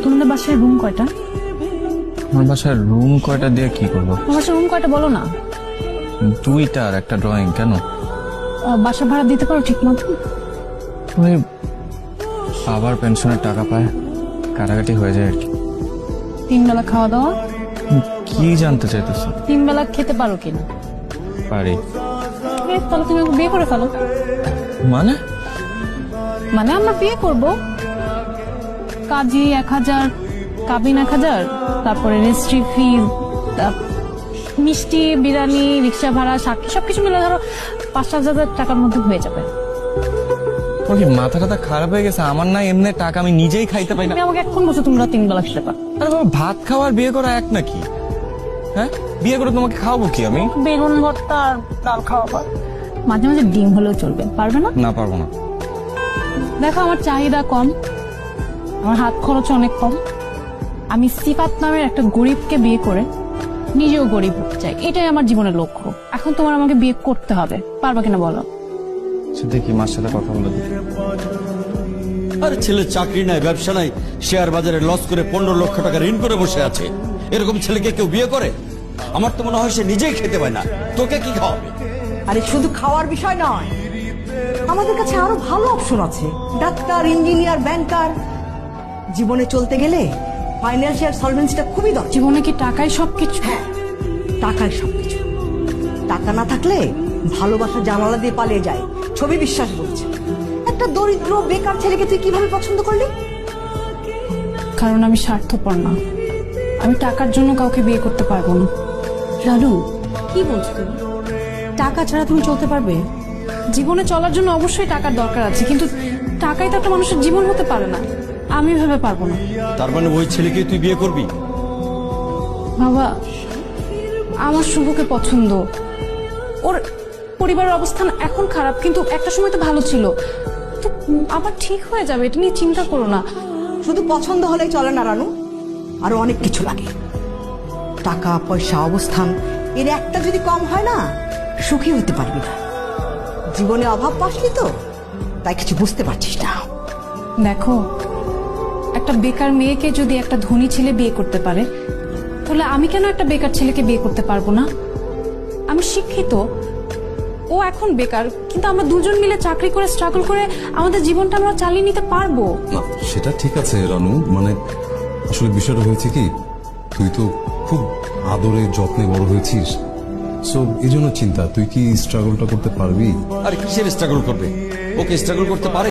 তোমাদের বাসায় রুম কয়টা? আমার বাসায় রুম কয়টা দিয়ে কি করবো? তোমার বাসায় রুম কয়টা বলো না। দুইটা আর একটা ড্রয়িং। কেন? বাসা ভাড়া দিতে পারো ঠিক মতো? ওই বাবার পেনশনের টাকা পায়, কাটাকাটি হয়ে যায় আর কি। 3 বেলা খাওয়া দাওয়া? কি জানতে চাইতেছো? 3 বেলা খেতে পারো কিনা? পারি। তাহলে তুমি আমাকে বিয়ে করে ফেলো। মানে? মানে আমরা বিয়ে করব, কাজী 1000, কাবিন 1000, তারপরে রেজিস্ট্রি ফি, মিষ্টি, বিরিয়ানি, রিক্সা ভাড়া, সাক্ষী সবকিছু মিলে ধরো 5-7 হাজার টাকার মধ্যে হয়ে যাবে। ওর কি মাথা টাথা খারাপ হয়ে গেছে? আমার না এমনি টাকা আমি নিজেই খাইতে পাই না। তুমি আমাকে এখন বলছো তোমরা 3 বেলা খেতে পারো? আরে বাবা, ভাত খাওয়ার বিয়ে করা এক নাকি? হ্যাঁ, বিয়ে করে তোমাকে খাওয়াবো কি আমি? বেগুন ভর্তা আর ডাল খাওয়া, মাঝে মাঝে ডিম হলেও চলবে। পারবে না? না, পারবো না। দেখো আমার চাহিদা কম, আমার হাত খরচ অনেক কম। আমি সিফাত নামের একটা গরিবকে বিয়ে করে নিজেও গরিব হতে চাই, এটাই আমার জীবনের লক্ষ্য। এখন তোমার আমাকে বিয়ে করতে হবে, পারবা কিনা বলো? দেখি মার সাথে কথা বলে দেখি। আরে ছেলের চাকরি নাই, ব্যবসা নাই, শেয়ার বাজারে লস করে 15 লক্ষ টাকা ঋণ করে বসে আছে। এরকম ছেলেকে কেউ বিয়ে করে? আমার তো মনে হয় সে নিজেই খেতে পায় না, তোকে কি খাওয়াবে? আরে শুধু খাওয়ার বিষয় নয়, আমাদের কাছে আরো ভালো অপশন আছে। ডাক্তার, ইঞ্জিনিয়ার, ব্যাংকার। জীবনে চলতে গেলে ফাইন্যান্সিয়াল সলভেন্সিটা খুবই দরকার। জীবনে কি টাকাই সবকিছু? টাকাই সবকিছু। টাকা না থাকলে ভালোবাসা জানালা দিয়ে পালিয়ে যায়, ছবি বিশ্বাস বলছে। একটা দরিদ্র বেকার ছেলেকে তুই কিভাবে পছন্দ করলি? কারণ আমি স্বার্থপর না, আমি টাকার জন্য কাউকে বিয়ে করতে পারবো না। রানু, কি বলছো তুমি? টাকা ছাড়া তুমি চলতে পারবে? জীবনে চলার জন্য অবশ্যই টাকার দরকার আছে, কিন্তু টাকাই তো একটা মানুষের জীবন হতে পারে না। আমি ভেবে পারবো না। তার মানে ওই ছেলেকে তুই বিয়ে করবি? বাবা, আমার শুভকে পছন্দ। ওর পরিবারের অবস্থান এখন খারাপ, কিন্তু একটা সময় তো ভালো ছিল। তো আবার ঠিক হয়ে যাবে, এটা নিয়ে চিন্তা করো না। শুধু পছন্দ হলেই চলে না রানু, আরো অনেক কিছু লাগে। টাকা পয়সা, অবস্থান, এর একটা যদি কম হয় না, সুখী হতে পারবি না। জীবনে অভাব পাসনি তো, তাই কিছু বুঝতে পারছিস না। দেখো, একটা বেকার মেয়েকে যদি একটা ধনী ছেলে বিয়ে করতে পারে, তাহলে আমি কেন একটা বেকার ছেলেকে বিয়ে করতে পারবো না? আমি শিক্ষিত, ও এখন বেকার, কিন্তু আমরা দুজন মিলে চাকরি করে স্ট্রাগল করে আমাদের জীবনটা আমরা চালিয়ে নিতে পারবো। না, সেটা ঠিক আছে রানু, মানে আসলে বিষয়টা হয়েছে কি, তুই তো খুব আদরে যত্নে বড় হয়েছিস, সো এই জন্য চিন্তা, তুই কি স্ট্রাগলটা করতে পারবি? আরে কিসের স্ট্রাগল করবে? ওকে স্ট্রাগল করতে পারে?